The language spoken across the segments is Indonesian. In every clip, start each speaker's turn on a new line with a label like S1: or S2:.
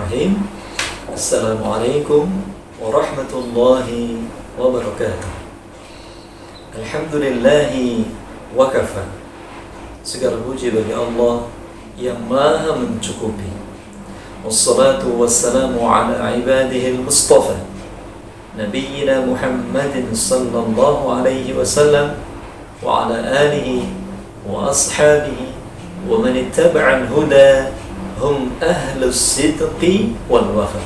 S1: Bismillahirrahmanirrahim. Assalamualaikum warahmatullahi wabarakatuh. Alhamdulillahi wa kafa. Segala puji bagi Allah yang maha mencukupi. Wassalatu wassalamu ala ibadihi al-mustafa Nabiyyina Muhammadin sallallahu alaihi wasallam wa ala alihi wa ashabihi wa man ittaba'al huda hum ahlus sidqi wal wafa.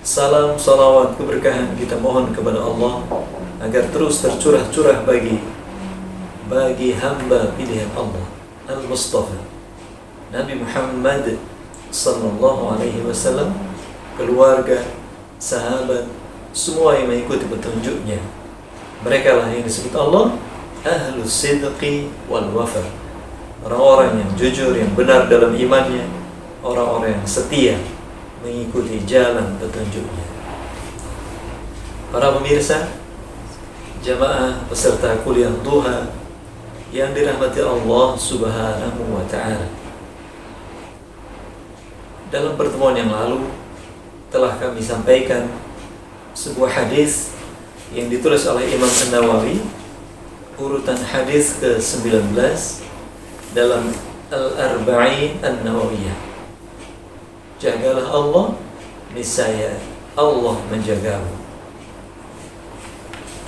S1: Salam, salawat, keberkahan kita mohon kepada Allah agar terus tercurah-curah bagi hamba pilihan Allah Al-Mustafa Nabi Muhammad sallallahu alaihi wasallam, keluarga, sahabat, semua yang mengikuti petunjuknya. Mereka lah yang disebut Allah ahlus sidqi wal wafa, orang-orang yang jujur, yang benar dalam imannya, orang-orang yang setia mengikuti jalan petunjuknya. Para pemirsa, jamaah peserta kuliah duha yang dirahmati Allah Subhanahu wa ta'ala, dalam pertemuan yang lalu telah kami sampaikan sebuah hadis yang ditulis oleh Imam An-Nawawi, urutan hadis ke-19 dalam Al-Arba'in An-Nawawiyah. Jagalah Allah, niscaya Allah menjagamu.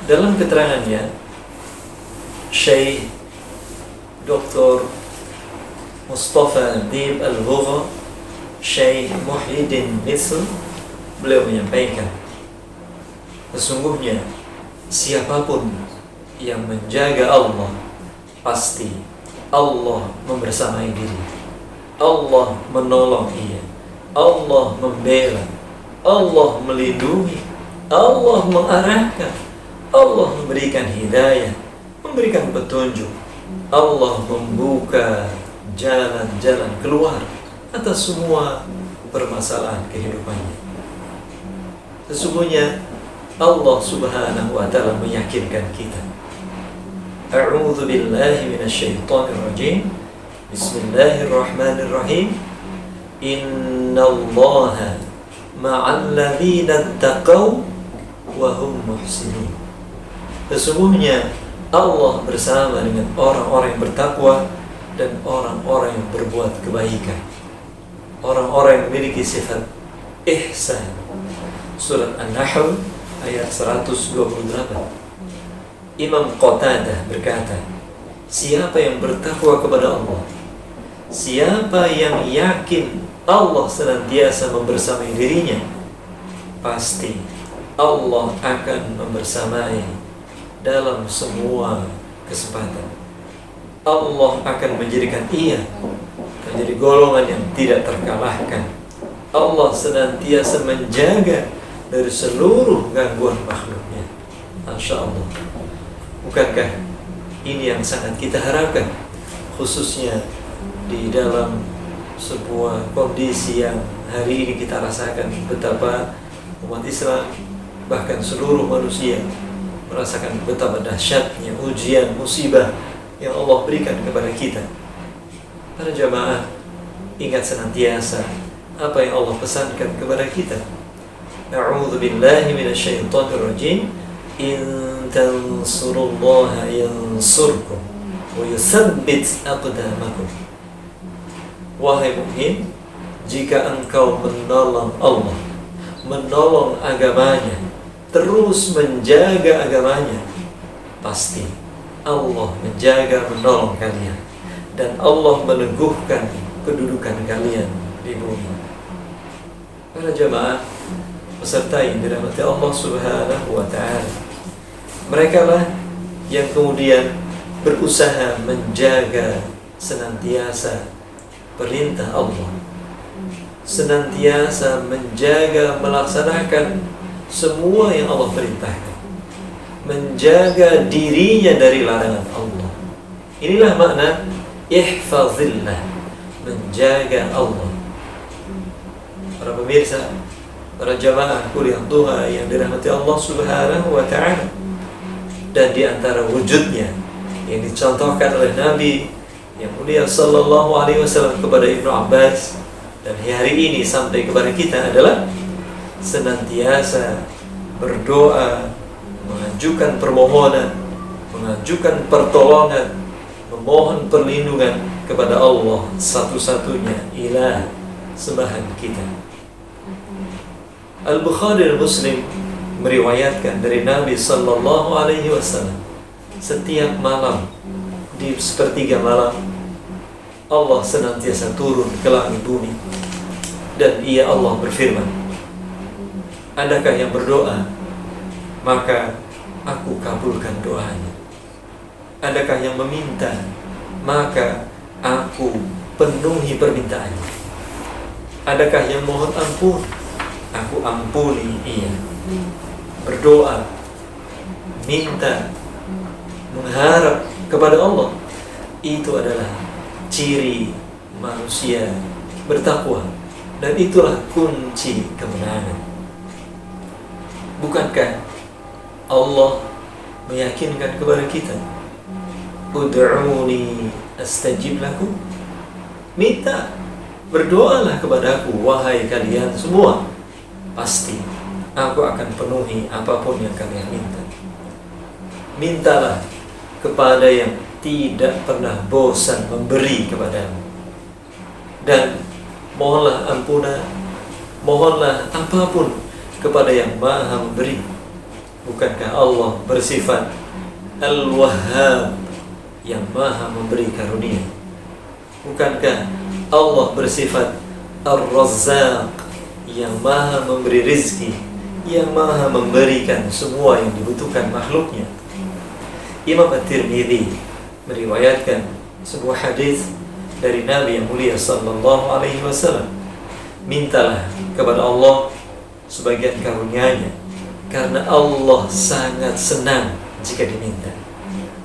S1: Dalam keterangannya, Syekh Dr. Mustafa Dib Al-Bugha, Syekh Muhyiddin Misl, beliau menyampaikan, sesungguhnya siapapun yang menjaga Allah, pasti Allah membersamai diri. Allah menolong ia. Allah membela. Allah melindungi. Allah mengarahkan. Allah memberikan hidayah, memberikan petunjuk. Allah membuka jalan-jalan keluar atas semua permasalahan kehidupannya. Sesungguhnya Allah Subhanahu wa ta'ala meyakinkan kita. A'udzu billahi minasyaitonir rajim. Bismillahirrahmanirrahim. Innallaha ma'al ladzina taqaw wa hum muhsinun. Sesungguhnya Allah bersama dengan orang-orang yang bertakwa dan orang-orang yang berbuat kebaikan, orang-orang yang memiliki sifat ihsan. Surat An-Nahl ayat 128. Imam Qatadah berkata, siapa yang bertakwa kepada Allah, siapa yang yakin Allah senantiasa membersamai dirinya, pasti Allah akan membersamai dalam semua kesempatan. Allah akan menjadikan ia menjadi golongan yang tidak terkalahkan. Allah senantiasa menjaga dari seluruh gangguan makhluknya. Masya Allah. Bukankah ini yang sangat kita harapkan, khususnya di dalam sebuah kondisi yang hari ini kita rasakan betapa umat Islam, bahkan seluruh manusia, merasakan betapa dahsyatnya ujian, musibah yang Allah berikan kepada kita. Para jamaah, ingat senantiasa apa yang Allah pesankan kepada kita. A'udzu billahi minasyaitonir rajim. In tansurullaha yansurkum wa yutsabbit aqdamakum. Wahai mukmin, jika engkau menolong Allah, menolong agamanya, terus menjaga agamanya, pasti Allah menjaga, menolong kalian, dan Allah meneguhkan kedudukan kalian di bumi. Para jamaah peserta yang dirahmati Allah Subhanahu wa ta'ala, mereka lah yang kemudian berusaha menjaga senantiasa perintah Allah, senantiasa menjaga, melaksanakan semua yang Allah perintahkan, menjaga dirinya dari larangan Allah. Inilah makna ihfazillah, menjaga Allah. Para pemirsa, para jamaah kuliah duha yang dirahmati Allah Subhanahu wa ta'ala, dan di antara wujudnya yang dicontohkan oleh Nabi yang mulia sallallahu alaihi wasallam kepada Ibnu Abbas Dan hari ini sampai kepada kita adalah senantiasa berdoa, mengajukan permohonan, mengajukan pertolongan, memohon perlindungan kepada Allah satu-satunya ilah sembahan kita. Al-Bukhari dan Muslim meriwayatkan dari Nabi sallallahu alaihi wasallam, setiap malam di sepertiga malam Allah senantiasa turun ke langit bumi, dan ia Allah berfirman, adakah yang berdoa, maka aku kabulkan doanya. Adakah yang meminta, maka aku penuhi permintaannya. Adakah yang mohon ampun, aku ampuni ia. Berdoa, minta, mengharap kepada Allah, itu adalah ciri manusia bertakwa, dan itulah kunci kemenangan. Bukankah Allah meyakinkan kepada kita, ud'uni astajib lakum, minta, berdoalah kepadaku wahai kalian semua, pasti aku akan penuhi apapun yang kalian minta. Mintalah kepada yang tidak pernah bosan memberi kepadamu, dan mohonlah ampunan, mohonlah apapun kepada yang maha memberi. Bukankah Allah bersifat Al-Wahhab, yang maha memberi karunia? Bukankah Allah bersifat Ar-Razzaq, yang maha memberi rizki, yang maha memberikan semua yang dibutuhkan makhluknya? Imam At-Tirmidzi meriwayatkan sebuah hadis dari Nabi yang mulia sallallahu alaihi wasallam, mintalah kepada Allah sebagian karunia-Nya, karena Allah sangat senang jika diminta.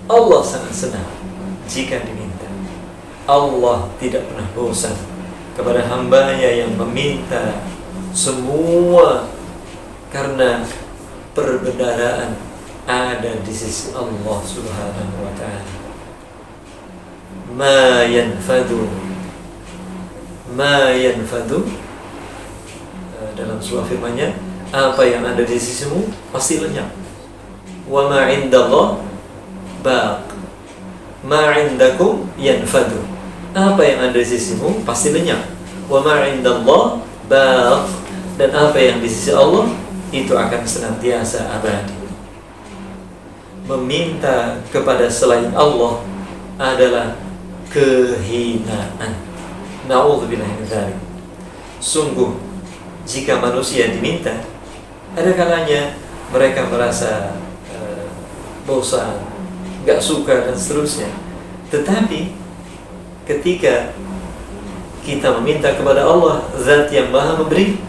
S1: Allah sangat senang jika diminta. Allah tidak pernah bosan kepada hamba-Nya yang meminta semua, karena perbendaharaan ada di sisi Allah Subhanahu wa ta'ala. Ma yanfadu dalam surah firman-Nya, apa yang ada di sisimu pasti lenyap. Wa ma 'indallah baq, ma 'indakum yanfadu. Apa yang ada di sisimu pasti lenyap. Wa ma 'indallah baq, dan apa yang di sisi Allah itu akan senantiasa abadi. Meminta kepada selain Allah adalah kehinaan. Na'udzubillah min dzalik. Sungguh, jika manusia diminta, ada kalanya mereka merasa bosan, gak suka, dan seterusnya. Tetapi ketika kita meminta kepada Allah, Zat yang maha memberi,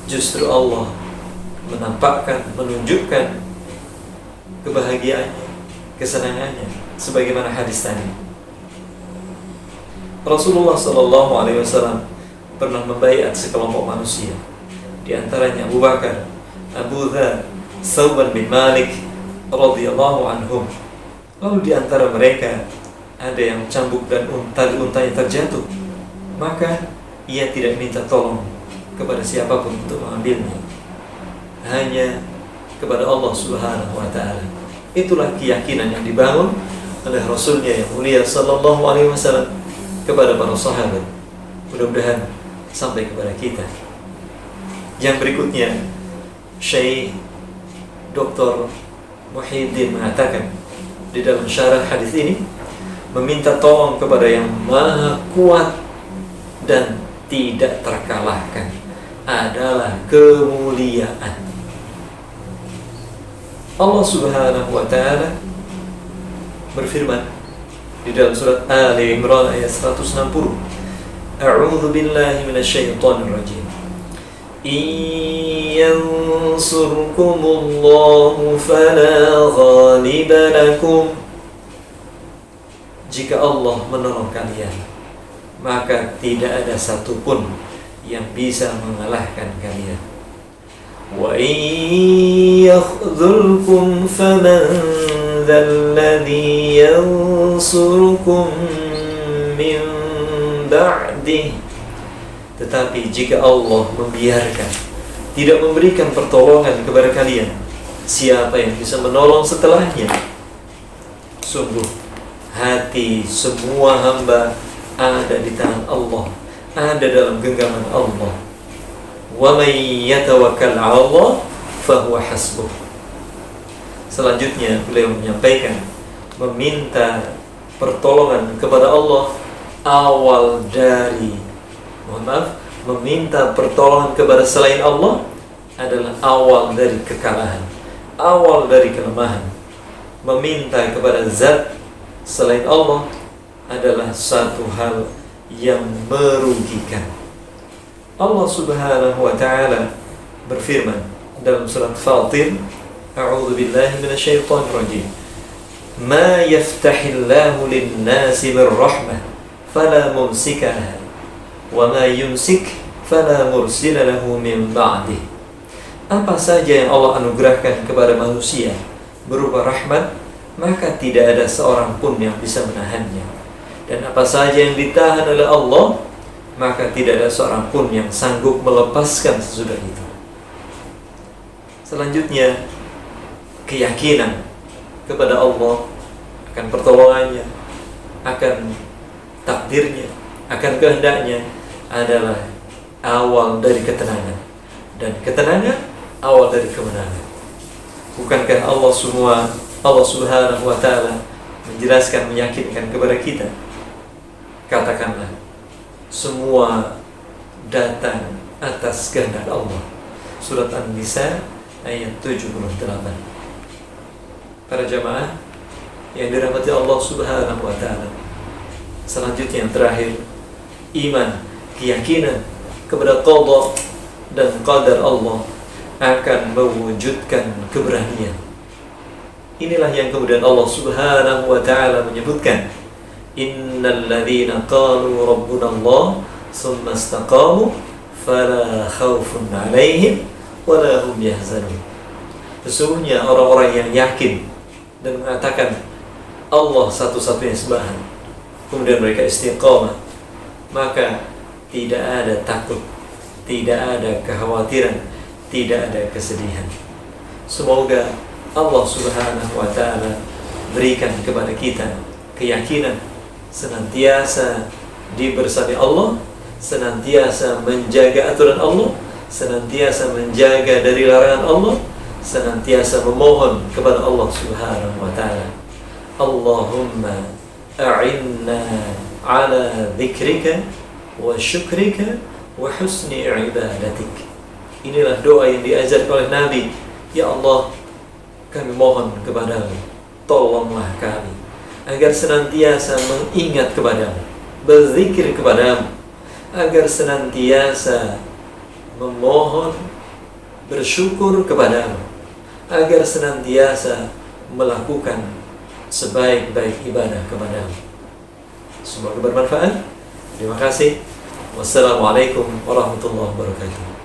S1: justru Allah menampakkan, menunjukkan kebahagiaannya, kesenangannya, sebagaimana hadis tadi. Rasulullah sallallahu alaihi wasallam pernah membaiat sekelompok manusia, di antaranya Abu Bakar, Abu Dzar, Thawban bin Malik radhiyallahu anhum. Lalu di antara mereka ada yang cambuk dan tali untanya terjatuh, maka ia tidak minta tolong kepada siapapun untuk mengambilnya, hanya kepada Allah Subhanahu wa ta'ala. Itulah keyakinan yang dibangun oleh Rasulnya yang mulia sallallahu alaihi wasallam kepada para sahabat. Mudah-mudahan sampai kepada kita. Yang berikutnya, Syekh Dr. Muhyiddin mengatakan di dalam syarah hadis ini, meminta tolong kepada yang maha kuat dan tidak terkalahkan adalah kemuliaan. Allah Subhanahu wa ta'ala berfirman di dalam surat Ali Imran ayat 160, A'udzu billahi minasyaitonir rajim. Yansurkumullahu fala ghaliba lakum. Jika Allah menolong kalian, maka tidak ada satupun yang bisa mengalahkan kalian. Wa yakhdzulkum faman dzalladzi yansurukum min ba'dih Tetapi jika Allah membiarkan, tidak memberikan pertolongan kepada kalian, siapa yang bisa menolong setelahnya? Sungguh hati semua hamba ada di tangan Allah, ada dalam genggaman Allah. Wa may yatawakkal 'ala Allah fahuwa hasbuh. Selanjutnya beliau menyampaikan, meminta pertolongan kepada Allah awal dari, meminta pertolongan kepada selain Allah adalah awal dari kekalahan, awal dari kelemahan. Meminta kepada zat selain Allah adalah satu hal yang merugikan. Allah Subhanahu wa ta'ala berfirman dalam surat Fatir, A'udzu billahi minasyaitonir rajim. Ma yaftahillahu lin-nasi min rahmah fala mumsika laha wa ma yumsik fala mursila lahu min ba'dih. Apa saja yang Allah anugerahkan kepada manusia berupa rahmat, maka tidak ada seorang pun yang bisa menahannya. Dan apa saja yang ditahan oleh Allah, maka tidak ada seorang pun yang sanggup melepaskan sesudah itu. Selanjutnya, keyakinan kepada Allah akan pertolongannya, akan takdirnya, akan kehendaknya adalah awal dari ketenangan. Dan ketenangan awal dari kemenangan. Bukankah Allah Subhanahu wa ta'ala menjelaskan, meyakinkan kepada kita, katakanlah semua datang atas kehendak Allah. Surat An-Nisa ayat 78. Para jamaah yang dirahmati Allah Subhanahu wa ta'ala, selanjutnya yang terakhir, iman, keyakinan kepada qada dan qadar Allah akan mewujudkan keberanian. Inilah yang kemudian Allah Subhanahu wa ta'ala menyebutkan, innal ladzina qalu rabbuna Allah tsumma istaqamu fala khaufun 'alaihim wala hum yahzanun. Sesungguhnya orang-orang yang yakin dan mengatakan Allah satu-satunya sembahan, kemudian mereka istiqamah, maka tidak ada takut, tidak ada kekhawatiran, tidak ada kesedihan. Semoga Allah Subhanahu wa ta'ala berikan kepada kita keyakinan senantiasa dibersami Allah, senantiasa menjaga aturan Allah, senantiasa menjaga dari larangan Allah, senantiasa memohon kepada Allah Subhanahu wa ta'ala. Allahumma a'inna ala dzikrika wa syukrika wa husni ibadatik. Inilah doa yang diajarkan oleh Nabi. Ya Allah, kami mohon kepadamu, tolonglah kami agar senantiasa mengingat kepadamu, berzikir kepadamu, agar senantiasa memohon, bersyukur kepadamu, agar senantiasa melakukan sebaik-baik ibadah kepadamu. Semoga bermanfaat. Terima kasih. Wassalamualaikum warahmatullahi wabarakatuh.